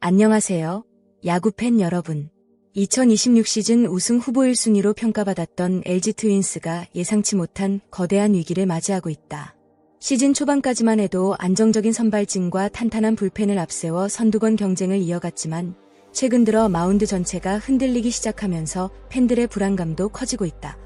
안녕하세요. 야구팬 여러분. 2026 시즌 우승 후보 1순위로 평가받았던 LG 트윈스가 예상치 못한 거대한 위기를 맞이하고 있다. 시즌 초반까지만 해도 안정적인 선발진과 탄탄한 불펜을 앞세워 선두권 경쟁을 이어갔지만 최근 들어 마운드 전체가 흔들리기 시작하면서 팬들의 불안감도 커지고 있다.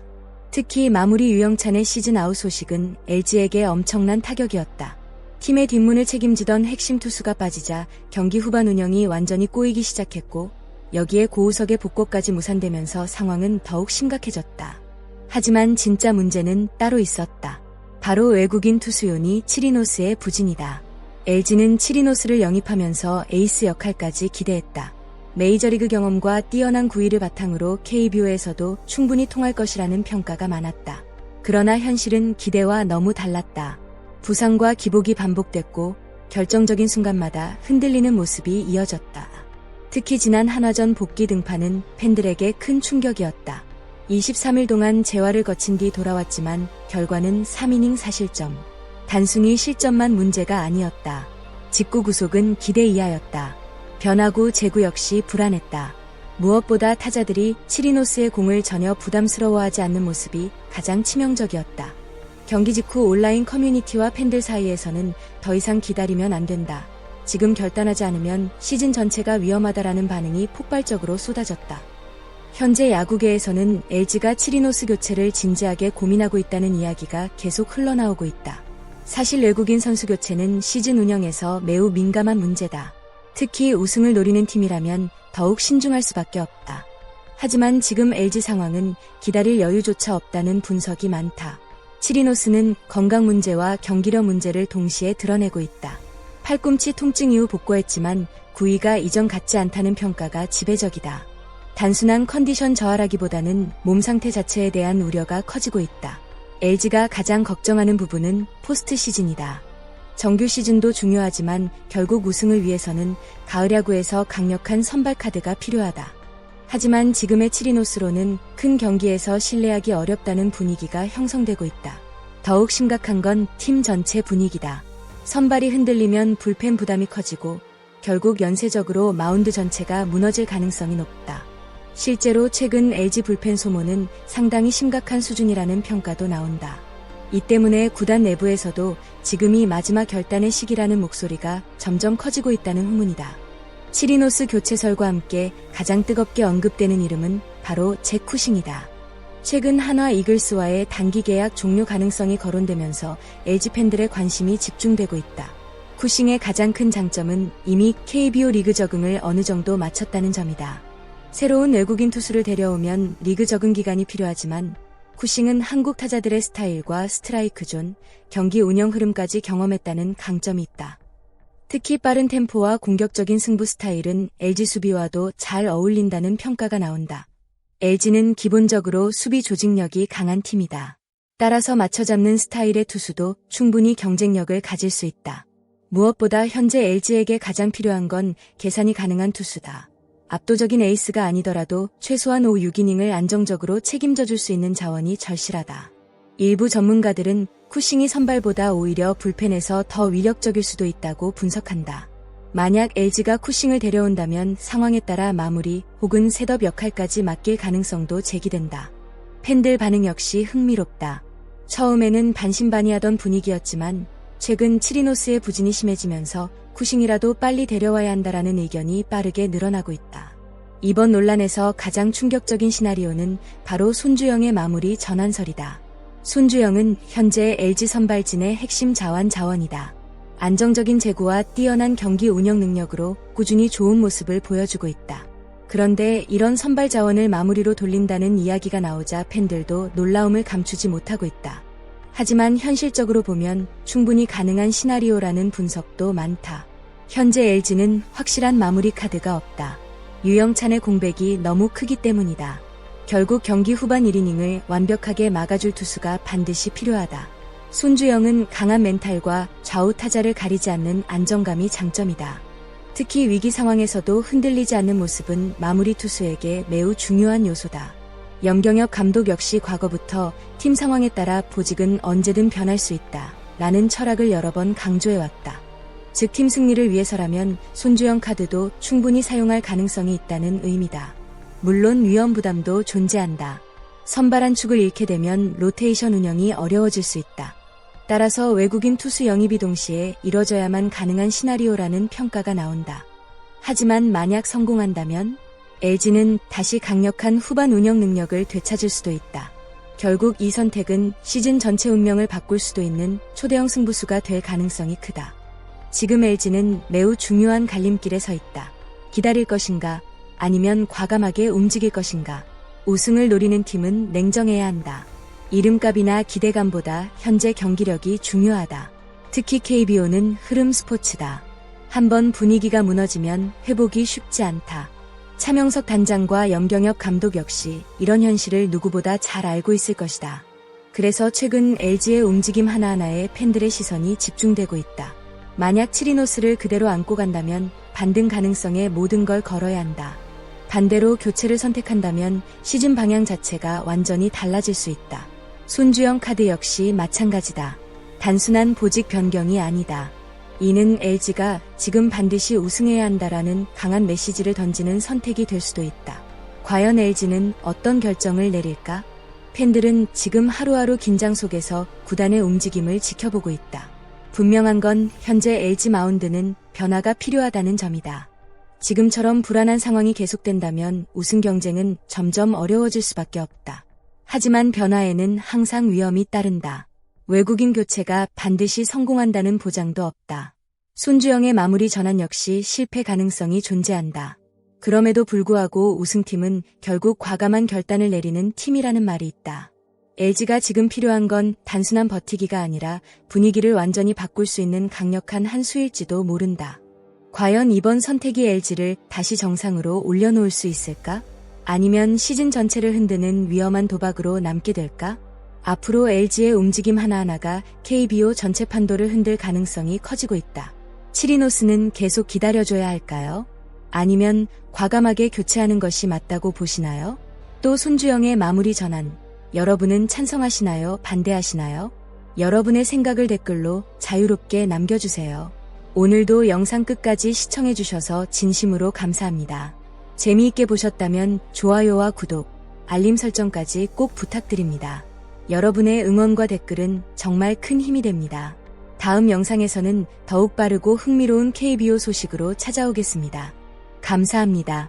특히 마무리 유영찬의 시즌 아웃 소식은 LG에게 엄청난 타격이었다. 팀의 뒷문을 책임지던 핵심 투수가 빠지자 경기 후반 운영이 완전히 꼬이기 시작했고 여기에 고우석의 복고까지 무산되면서 상황은 더욱 심각해졌다. 하지만 진짜 문제는 따로 있었다. 바로 외국인 투수 요니 치리노스의 부진이다. LG는 치리노스를 영입하면서 에이스 역할까지 기대했다. 메이저리그 경험과 뛰어난 구위를 바탕으로 KBO에서도 충분히 통할 것이라는 평가가 많았다. 그러나 현실은 기대와 너무 달랐다. 부상과 기복이 반복됐고 결정적인 순간마다 흔들리는 모습이 이어졌다. 특히 지난 한화전 복귀 등판은 팬들에게 큰 충격이었다. 23일 동안 재활을 거친 뒤 돌아왔지만 결과는 3이닝 4실점. 단순히 실점만 문제가 아니었다. 직구 구속은 기대 이하였다. 변화구 제구 역시 불안했다. 무엇보다 타자들이 치리노스의 공을 전혀 부담스러워하지 않는 모습이 가장 치명적이었다. 경기 직후 온라인 커뮤니티와 팬들 사이에서는 더 이상 기다리면 안 된다. 지금 결단하지 않으면 시즌 전체가 위험하다라는 반응이 폭발적으로 쏟아졌다. 현재 야구계에서는 LG가 치리노스 교체를 진지하게 고민하고 있다는 이야기가 계속 흘러나오고 있다. 사실 외국인 선수 교체는 시즌 운영에서 매우 민감한 문제다. 특히 우승을 노리는 팀이라면 더욱 신중할 수밖에 없다. 하지만 지금 LG 상황은 기다릴 여유조차 없다는 분석이 많다. 치리노스는 건강 문제와 경기력 문제를 동시에 드러내고 있다. 팔꿈치 통증 이후 복구했지만 구위가 이전 같지 않다는 평가가 지배적이다. 단순한 컨디션 저하라기보다는 몸 상태 자체에 대한 우려가 커지고 있다. LG가 가장 걱정하는 부분은 포스트 시즌이다. 정규 시즌도 중요하지만 결국 우승을 위해서는 가을 야구에서 강력한 선발 카드가 필요하다. 하지만 지금의 치리노스로는 큰 경기에서 신뢰하기 어렵다는 분위기가 형성되고 있다. 더욱 심각한 건 팀 전체 분위기다. 선발이 흔들리면 불펜 부담이 커지고 결국 연쇄적으로 마운드 전체가 무너질 가능성이 높다. 실제로 최근 LG 불펜 소모는 상당히 심각한 수준이라는 평가도 나온다. 이 때문에 구단 내부에서도 지금이 마지막 결단의 시기라는 목소리가 점점 커지고 있다는 후문이다. 치리노스 교체설과 함께 가장 뜨겁게 언급되는 이름은 바로 잭 쿠싱이다. 최근 한화 이글스와의 단기 계약 종료 가능성이 거론되면서 LG 팬들의 관심이 집중되고 있다. 쿠싱의 가장 큰 장점은 이미 KBO 리그 적응을 어느 정도 마쳤다는 점이다. 새로운 외국인 투수를 데려오면 리그 적응 기간이 필요하지만 쿠싱은 한국 타자들의 스타일과 스트라이크 존, 경기 운영 흐름까지 경험했다는 강점이 있다. 특히 빠른 템포와 공격적인 승부 스타일은 LG 수비와도 잘 어울린다는 평가가 나온다. LG는 기본적으로 수비 조직력이 강한 팀이다. 따라서 맞춰잡는 스타일의 투수도 충분히 경쟁력을 가질 수 있다. 무엇보다 현재 LG에게 가장 필요한 건 계산이 가능한 투수다. 압도적인 에이스가 아니더라도 최소한 5, 6이닝을 안정적으로 책임져줄 수 있는 자원이 절실하다. 일부 전문가들은 쿠싱이 선발보다 오히려 불펜에서 더 위력적일 수도 있다고 분석한다. 만약 LG가 쿠싱을 데려온다면 상황에 따라 마무리 혹은 셋업 역할까지 맡길 가능성도 제기된다. 팬들 반응 역시 흥미롭다. 처음에는 반신반의하던 분위기였지만 최근 치리노스의 부진이 심해지면서 쿠싱이라도 빨리 데려와야 한다라는 의견이 빠르게 늘어나고 있다. 이번 논란에서 가장 충격적인 시나리오는 바로 손주영의 마무리 전환설이다. 손주영은 현재 LG 선발진의 핵심 자원이다. 안정적인 제구와 뛰어난 경기 운영 능력으로 꾸준히 좋은 모습을 보여주고 있다. 그런데 이런 선발 자원을 마무리로 돌린다는 이야기가 나오자 팬들도 놀라움을 감추지 못하고 있다. 하지만 현실적으로 보면 충분히 가능한 시나리오라는 분석도 많다. 현재 LG는 확실한 마무리 카드가 없다. 유영찬의 공백이 너무 크기 때문이다. 결국 경기 후반 1이닝을 완벽하게 막아줄 투수가 반드시 필요하다. 손주영은 강한 멘탈과 좌우 타자를 가리지 않는 안정감이 장점이다. 특히 위기 상황에서도 흔들리지 않는 모습은 마무리 투수에게 매우 중요한 요소다. 염경엽 감독 역시 과거부터 팀 상황에 따라 보직은 언제든 변할 수 있다 라는 철학을 여러 번 강조해왔다. 즉 팀 승리를 위해서라면 손주영 카드도 충분히 사용할 가능성이 있다는 의미다. 물론 위험 부담도 존재한다. 선발 한 축을 잃게 되면 로테이션 운영이 어려워질 수 있다. 따라서 외국인 투수 영입이 동시에 이뤄져야만 가능한 시나리오라는 평가가 나온다. 하지만 만약 성공한다면 LG는 다시 강력한 후반 운영 능력을 되찾을 수도 있다. 결국 이 선택은 시즌 전체 운명을 바꿀 수도 있는 초대형 승부수가 될 가능성이 크다. 지금 LG는 매우 중요한 갈림길에 서 있다. 기다릴 것인가, 아니면 과감하게 움직일 것인가. 우승을 노리는 팀은 냉정해야 한다. 이름값이나 기대감보다 현재 경기력이 중요하다. 특히 KBO는 흐름 스포츠다. 한번 분위기가 무너지면 회복이 쉽지 않다. 차명석 단장과 염경엽 감독 역시 이런 현실을 누구보다 잘 알고 있을 것이다. 그래서 최근 LG의 움직임 하나하나에 팬들의 시선이 집중되고 있다. 만약 치리노스를 그대로 안고 간다면 반등 가능성에 모든 걸 걸어야 한다. 반대로 교체를 선택한다면 시즌 방향 자체가 완전히 달라질 수 있다. 손주영 카드 역시 마찬가지다. 단순한 보직 변경이 아니다. 이는 LG가 지금 반드시 우승해야 한다라는 강한 메시지를 던지는 선택이 될 수도 있다. 과연 LG는 어떤 결정을 내릴까? 팬들은 지금 하루하루 긴장 속에서 구단의 움직임을 지켜보고 있다. 분명한 건 현재 LG 마운드는 변화가 필요하다는 점이다. 지금처럼 불안한 상황이 계속된다면 우승 경쟁은 점점 어려워질 수밖에 없다. 하지만 변화에는 항상 위험이 따른다. 외국인 교체가 반드시 성공한다는 보장도 없다. 손주영의 마무리 전환 역시 실패 가능성이 존재한다. 그럼에도 불구하고 우승팀은 결국 과감한 결단을 내리는 팀이라는 말이 있다. LG가 지금 필요한 건 단순한 버티기가 아니라 분위기를 완전히 바꿀 수 있는 강력한 한 수일지도 모른다. 과연 이번 선택이 LG를 다시 정상으로 올려놓을 수 있을까? 아니면 시즌 전체를 흔드는 위험한 도박으로 남게 될까? 앞으로 LG의 움직임 하나하나가 KBO 전체 판도를 흔들 가능성이 커지고 있다. 치리노스는 계속 기다려줘야 할까요? 아니면 과감하게 교체하는 것이 맞다고 보시나요? 또 손주영의 마무리 전환, 여러분은 찬성하시나요? 반대하시나요? 여러분의 생각을 댓글로 자유롭게 남겨주세요. 오늘도 영상 끝까지 시청해주셔서 진심으로 감사합니다. 재미있게 보셨다면 좋아요와 구독, 알림 설정까지 꼭 부탁드립니다. 여러분의 응원과 댓글은 정말 큰 힘이 됩니다. 다음 영상에서는 더욱 빠르고 흥미로운 KBO 소식으로 찾아오겠습니다. 감사합니다.